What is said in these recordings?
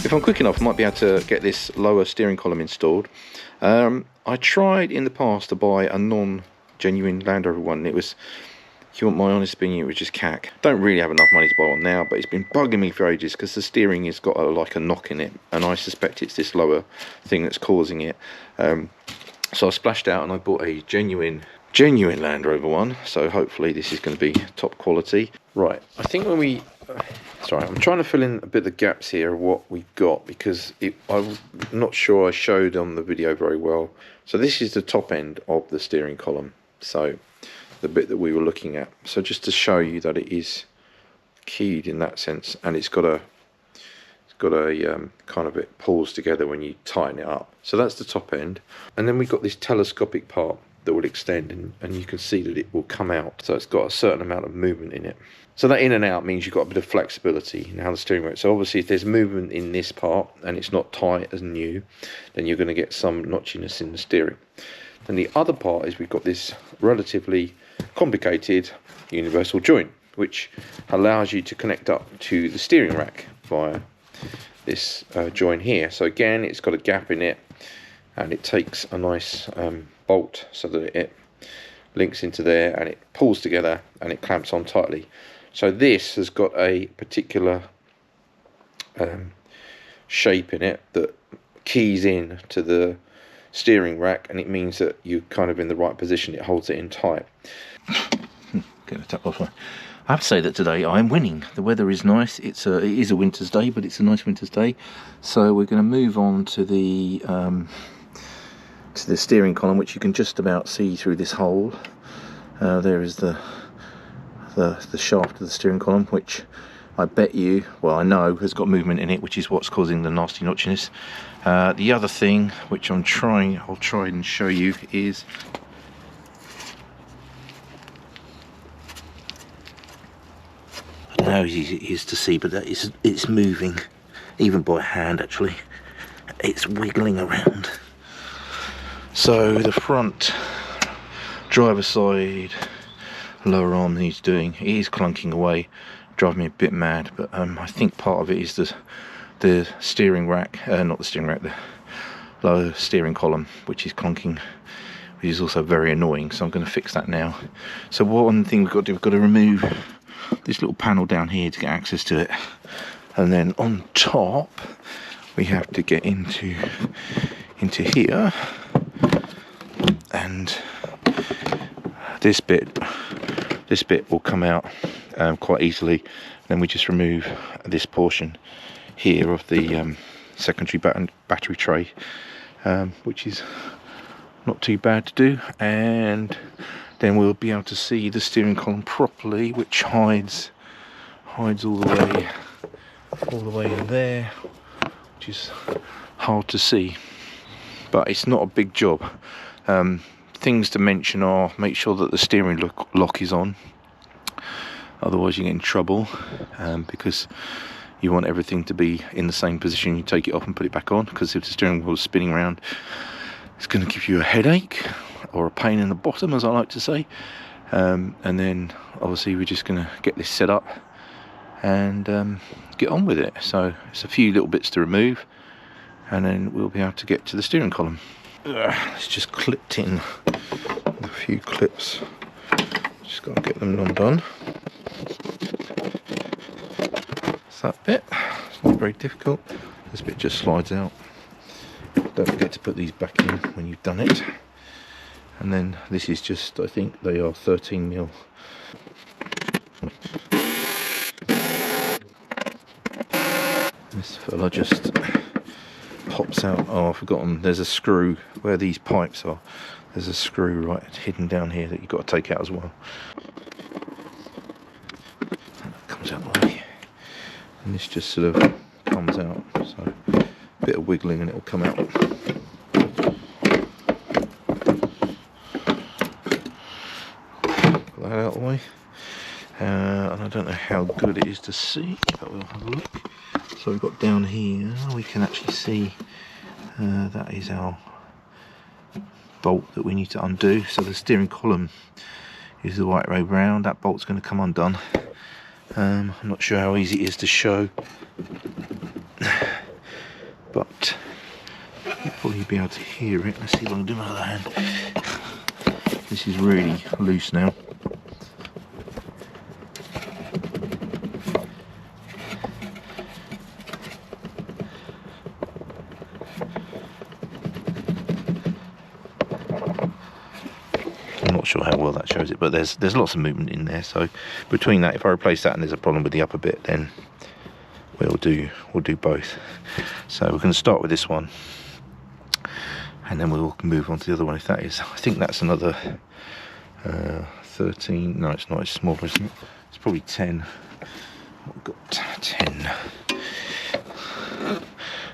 if I'm quick enough, I might be able to get this lower steering column installed. I tried in the past to buy a non-genuine Land Rover one. It was, if you want my honest opinion, it was just cack. Don't really have enough money to buy one now, but it's been bugging me for ages because the steering has got like a knock in it, and I suspect it's this lower thing that's causing it. So I splashed out and I bought a genuine Land Rover one, so hopefully this is going to be top quality. Right, I think when we... Sorry, I'm trying to fill in a bit of the gaps here of what we've got, because I'm not sure I showed on the video very well. So this is the top end of the steering column, so the bit that we were looking at. So just to show you that it is keyed in that sense, and it's got a kind of, it pulls together when you tighten it up. So that's the top end, and then we've got this telescopic part that will extend, and you can see that it will come out, so it's got a certain amount of movement in it. So that in and out means you've got a bit of flexibility in how the steering works. So obviously if there's movement in this part and it's not tight as new, then you're going to get some notchiness in the steering. Then the other part is we've got this relatively complicated universal joint, which allows you to connect up to the steering rack via this joint here. So again, it's got a gap in it, and it takes a nice bolt so that it links into there, and it pulls together and it clamps on tightly. So this has got a particular shape in it that keys in to the steering rack, and it means that you're kind of in the right position. It holds it in tight. Get the tap off. I have to say that today I'm winning. The weather is nice. It is a winter's day, but it's a nice winter's day. So we're going to move on to the steering column, which you can just about see through this hole. There is the shaft of the steering column, which I bet you, well, I know has got movement in it, which is what's causing the nasty notchiness. The other thing which I'll try and show you is I don't know how easy it is to see, but that is, it's moving even by hand. Actually, it's wiggling around. So the front driver side lower arm needs doing. It is clunking away, driving me a bit mad, but I think part of it is the steering rack, not the steering rack, the lower steering column, which is clunking, which is also very annoying. So I'm going to fix that now. So one thing we've got to do, we've got to remove this little panel down here to get access to it, and then on top we have to get into here, and this bit will come out quite easily. Then we just remove this portion here of the secondary battery tray, which is not too bad to do, and then we'll be able to see the steering column properly, which hides all the way in there, which is hard to see, but it's not a big job. Things to mention are, make sure that the steering lock is on, otherwise you get in trouble, because you want everything to be in the same position. You take it off and put it back on, because if the steering wheel is spinning around, it's going to give you a headache or a pain in the bottom, as I like to say. And then obviously we're just going to get this set up and get on with it. So it's a few little bits to remove, and then we'll be able to get to the steering column. It's just clipped in with a few clips. Just got to get them undone. That's that bit. It's not very difficult. This bit just slides out. Don't forget to put these back in when you've done it. And then this is just, I think they are 13mm. This fella just pops out. Oh, I've forgotten, there's a screw where these pipes are. There's a screw right hidden down here that you've got to take out as well. That comes out the way, and this just sort of comes out, so a bit of wiggling and it will come out. Put that out of the way, and I don't know how good it is to see, but we'll have a look. So we've got down here, we can actually see that is our bolt that we need to undo. So the steering column is the right way round. That bolt's going to come undone. I'm not sure how easy it is to show. but you'll probably be able to hear it. Let's see if I can do my other hand. This is really loose now. I'm not sure how well that shows it, but there's lots of movement in there. So between that, if I replace that and there's a problem with the upper bit, then we'll do both. So we're going to start with this one, and then we'll move on to the other one. If that is, I think that's another 13. No, it's not. It's smaller, isn't it? It's probably 10. I've got 10.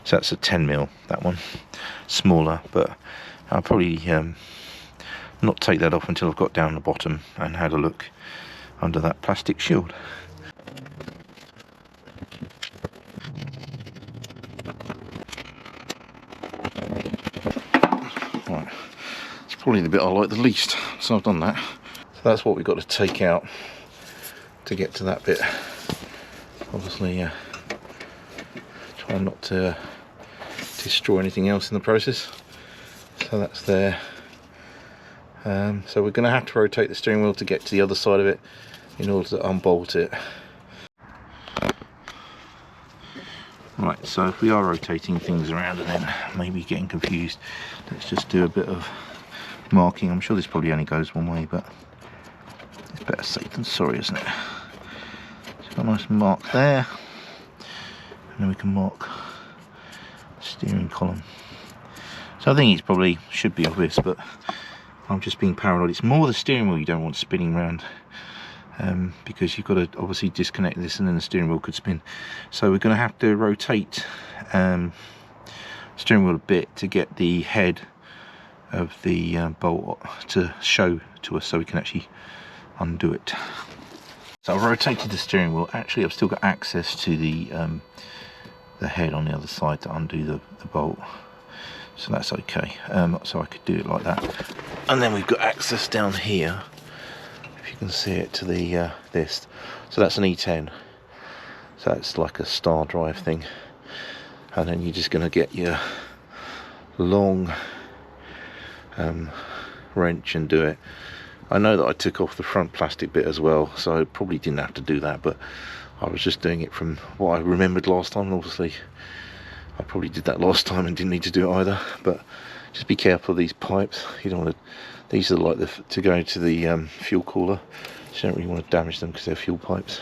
So that's a 10mm. That one, smaller, but I'll probably not take that off until I've got down the bottom and had a look under that plastic shield. Right, it's probably the bit I like the least, so I've done that. So that's what we've got to take out to get to that bit. Obviously try not to destroy anything else in the process. So that's there. So we're going to have to rotate the steering wheel to get to the other side of it in order to unbolt it. Right, so if we are rotating things around and then maybe getting confused, let's just do a bit of marking. I'm sure this probably only goes one way, but it's better safe than sorry, isn't it? So a nice mark there, and then we can mark the steering column. So I think it probably should be obvious, but I'm just being paranoid. It's more the steering wheel you don't want spinning around, because you've got to obviously disconnect this and then the steering wheel could spin. So we're going to have to rotate steering wheel a bit to get the head of the bolt to show to us so we can actually undo it. So I've rotated the steering wheel. Actually, I've still got access to the head on the other side to undo the bolt. So that's okay. So I could do it like that, and then we've got access down here, if you can see it, to the this. So that's an E10. So that's like a star drive thing, and then you're just going to get your long wrench and do it. I know that I took off the front plastic bit as well, so I probably didn't have to do that, but I was just doing it from what I remembered last time. And obviously I probably did that last time and didn't need to do it either, but just be careful of these pipes. You don't want to, these are like to go to the fuel cooler, so you don't really want to damage them because they're fuel pipes.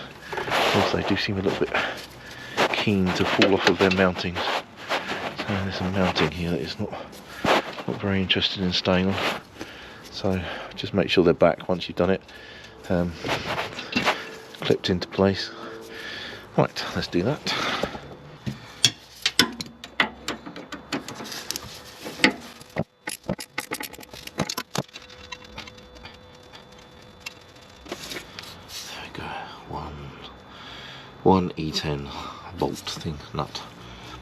Also, they do seem a little bit keen to fall off of their mountings. So there's a mounting here that is not very interested in staying on. So just make sure they're back once you've done it, clipped into place. Right, let's do that. One E10 bolt thing, nut,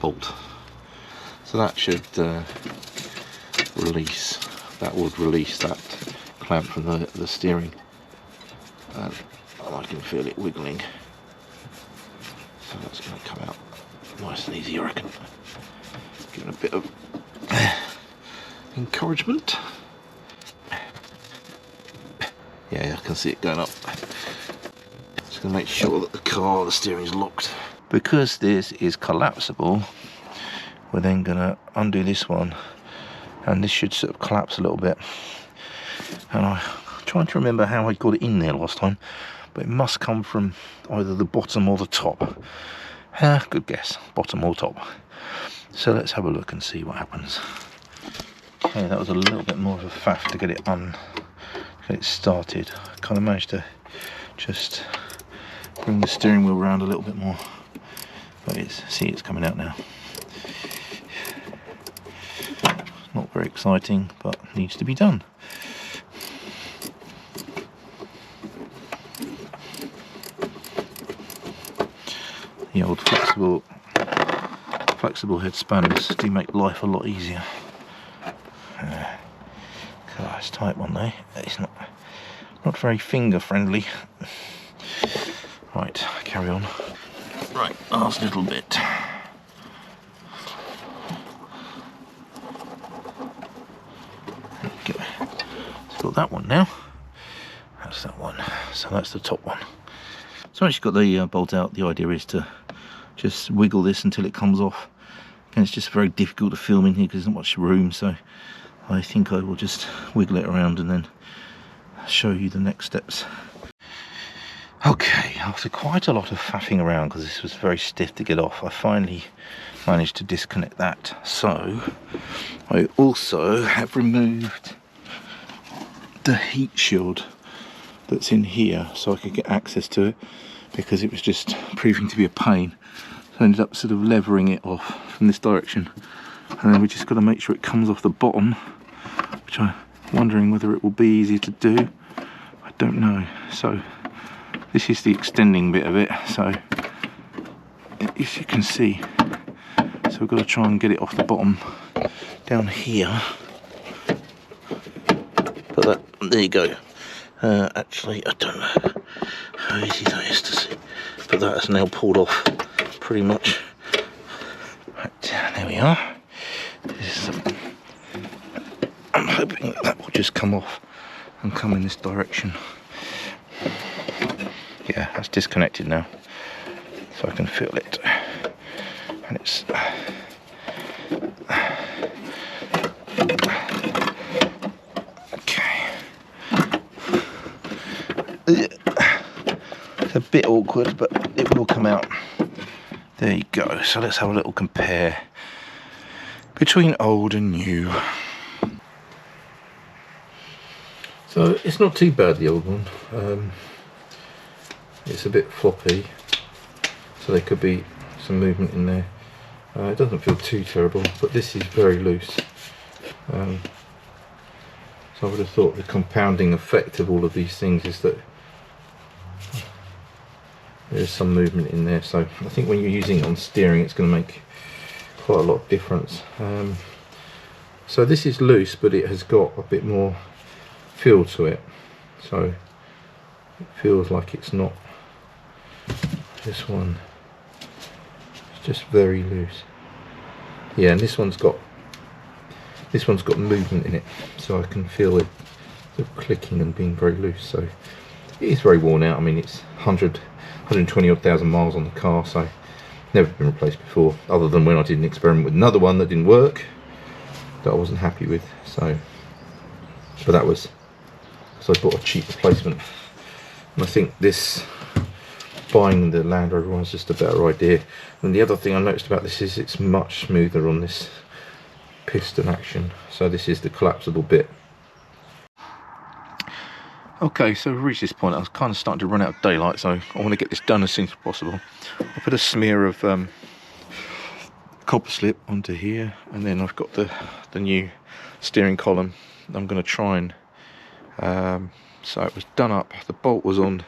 bolt. So that should release, that would release that clamp from the steering. And I can feel it wiggling. So that's going to come out nice and easy, I reckon. Give it a bit of encouragement. Yeah, I can see it going up. Just going to make sure that the steering is locked. Because this is collapsible, we're then going to undo this one, and this should sort of collapse a little bit. And I'm trying to remember how I got it in there last time, but it must come from either the bottom or the top. Good guess, bottom or top. So let's have a look and see what happens. Okay, that was a little bit more of a faff to get it started. I kind of managed to just bring the steering wheel around a little bit more, but it's coming out now. Not very exciting, but needs to be done. The old flexible head spanners do make life a lot easier. It's a tight one though. It's not very finger friendly. Right, carry on. Right, last little bit. got that one now. That's that one. So that's the top one. So once you've got the bolt out, the idea is to just wiggle this until it comes off. And it's just very difficult to film in here because there's not much room, so I think I will just wiggle it around and then show you the next steps. Okay, after quite a lot of faffing around because this was very stiff to get off, I finally managed to disconnect that. So I also have removed the heat shield that's in here so I could get access to it, because it was just proving to be a pain. So I ended up sort of levering it off from this direction, and then we just got to make sure it comes off the bottom, which I'm wondering whether it will be easier to do. I don't know. So this is the extending bit of it, so as you can see, so we've got to try and get it off the bottom down here. But that, there you go. Actually, I don't know how easy that is to see, but that is now pulled off pretty much. Right, there we are. I'm hoping that will just come off and come in this direction. Yeah, that's disconnected now, so I can feel it, and it's okay. It's a bit awkward, but it will come out. There you go. So let's have a little compare between old and new. So it's not too bad, the old one. It's a bit floppy, so there could be some movement in there. It doesn't feel too terrible, but this is very loose. So I would have thought the compounding effect of all of these things is that there's some movement in there. So I think when you're using it on steering, it's going to make quite a lot of difference. So this is loose, but it has got a bit more feel to it. So it feels like it's not. This one is just very loose. Yeah, and this one's got movement in it, so I can feel it sort of clicking and being very loose. So it is very worn out. I mean, it's 120 odd thousand miles on the car, so never been replaced before, other than when I did an experiment with another one that didn't work, that I wasn't happy with. So, but that was because I bought a cheap replacement, and I think this buying the Land Rover was just a better idea. And the other thing I noticed about this is it's much smoother on this piston action. So this is the collapsible bit. Okay, so we've reached this point. I was kind of starting to run out of daylight, so I want to get this done as soon as possible. I put a smear of copper slip onto here, and then I've got the new steering column. I'm going to try and so it was done up. The bolt was on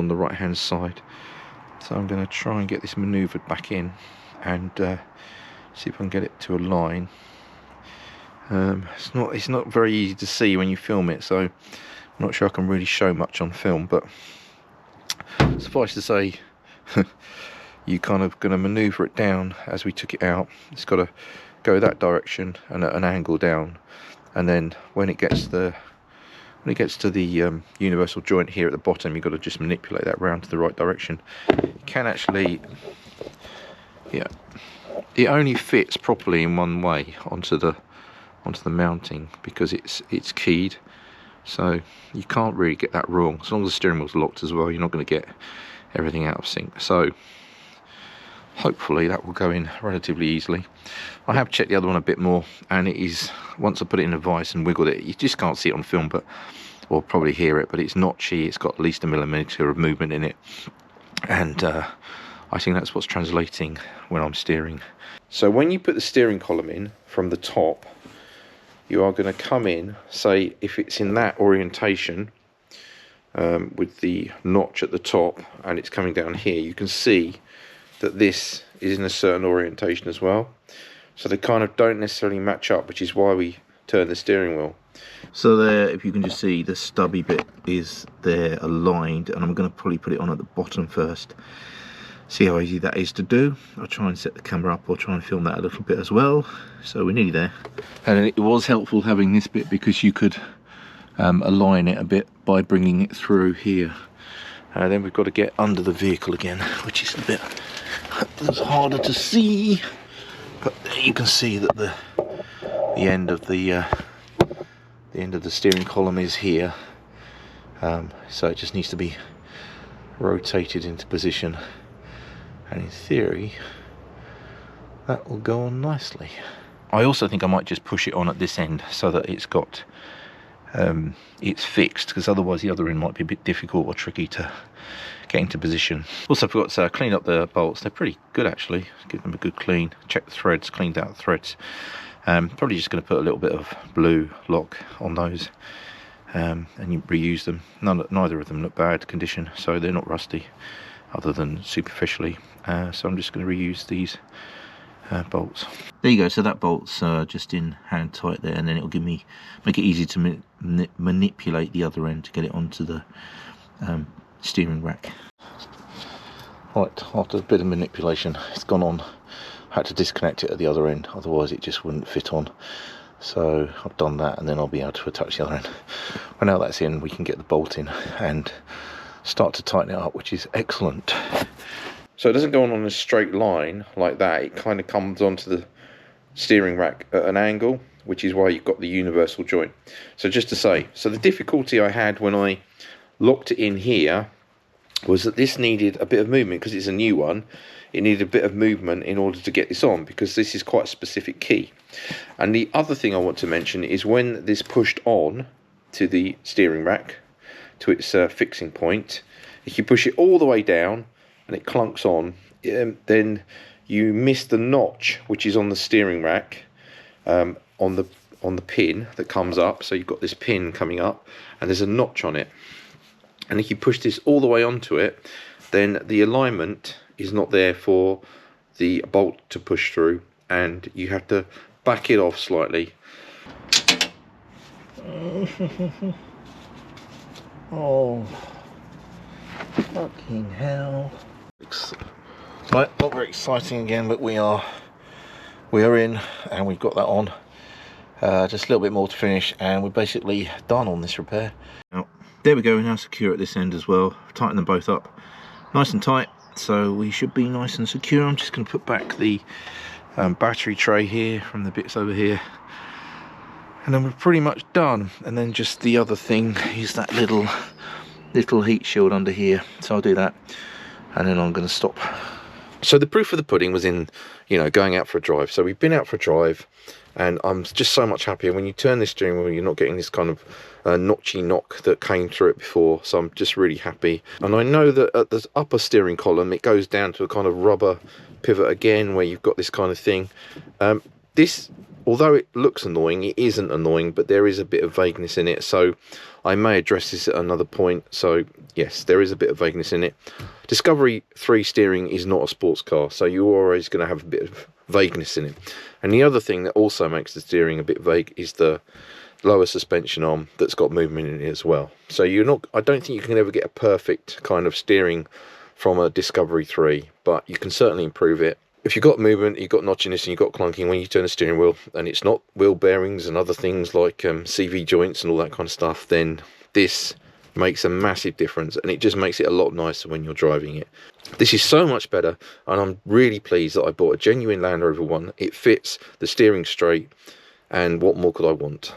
the right hand side, so I'm going to try and get this manoeuvred back in and see if I can get it to align. It's not very easy to see when you film it, so I'm not sure I can really show much on film, but suffice to say you kind of going to manoeuvre it down as we took it out. It's got to go that direction and at an angle down, and then when it gets to the universal joint here at the bottom, you've got to just manipulate that round to the right direction. You can actually, yeah, it only fits properly in one way onto the mounting because it's keyed, so you can't really get that wrong. As long as the steering wheel's locked as well, you're not going to get everything out of sync. So hopefully that will go in relatively easily. I have checked the other one a bit more, and it is, once I put it in a vise and wiggled it, you just can't see it on film, or probably hear it, but it's notchy. It's got at least a millimetre of movement in it, and I think that's what's translating when I'm steering. So when you put the steering column in from the top, you are going to come in, say if it's in that orientation with the notch at the top and it's coming down here, you can see that this is in a certain orientation as well, so they kind of don't necessarily match up, which is why we turn the steering wheel. So there, if you can just see, the stubby bit is there aligned, and I'm going to probably put it on at the bottom first, see how easy that is to do. I'll try and set the camera up or try and film that a little bit as well. So we're nearly there, and it was helpful having this bit because you could align it a bit by bringing it through here. Then we've got to get under the vehicle again, which is a bit harder to see, but there you can see that the end of the steering column is here, so it just needs to be rotated into position, and in theory that will go on nicely. I also think I might just push it on at this end so that it's got it's fixed, because otherwise the other end might be a bit difficult or tricky to get into position. Also forgot to clean up the bolts. They're pretty good actually. Give them a good clean, check the threads, cleaned out the threads. Probably just going to put a little bit of blue lock on those, and you reuse them. Neither of them look bad condition, so they're not rusty other than superficially, so I'm just going to reuse these bolts. There you go. So that bolt's just in hand tight there, and then it'll make it easy to manipulate the other end to get it onto the steering rack. Right, after a bit of manipulation, it's gone on. I had to disconnect it at the other end, otherwise it just wouldn't fit on. So I've done that, and then I'll be able to attach the other end. Well, now that's in, we can get the bolt in and start to tighten it up, which is excellent. So it doesn't go on a straight line like that. It kind of comes onto the steering rack at an angle, which is why you've got the universal joint. So just to say, so the difficulty I had when I locked it in here was that this needed a bit of movement, because it's a new one. It needed a bit of movement in order to get this on, because this is quite a specific key. And the other thing I want to mention is when this pushed on to the steering rack, to its fixing point, if you push it all the way down and it clunks on, then you miss the notch which is on the steering rack, on the pin that comes up. So you've got this pin coming up and there's a notch on it, and if you push this all the way onto it, then the alignment is not there for the bolt to push through, and you have to back it off slightly. Oh, fucking hell. Right, not very exciting again, but we are in, and we've got that on. Just a little bit more to finish, and we're basically done on this repair. Now, there we go, now secure at this end as well. Tighten them both up nice and tight, so we should be nice and secure. I'm just going to put back the battery tray here from the bits over here, and then we're pretty much done. And then just the other thing is that little heat shield under here, so I'll do that, and then I'm going to stop. So the proof of the pudding was in, you know, going out for a drive. So we've been out for a drive, and I'm just so much happier when you turn this steering wheel. You're not getting this kind of notchy knock that came through it before, so I'm just really happy. And I know that at the upper steering column it goes down to a kind of rubber pivot again, where you've got this kind of thing. This, although it looks annoying, it isn't annoying, but there is a bit of vagueness in it, so I may address this at another point. So yes, there is a bit of vagueness in it. Discovery 3 steering is not a sports car, so you're always going to have a bit of vagueness in it. And the other thing that also makes the steering a bit vague is the lower suspension arm that's got movement in it as well. So I don't think you can ever get a perfect kind of steering from a Discovery 3, but you can certainly improve it. If you've got movement, you've got notchiness, and you've got clunking when you turn the steering wheel, and it's not wheel bearings and other things like CV joints and all that kind of stuff, then this makes a massive difference, and it just makes it a lot nicer when you're driving it. This is so much better, and I'm really pleased that I bought a genuine Land Rover one. It fits the steering straight, and what more could I want?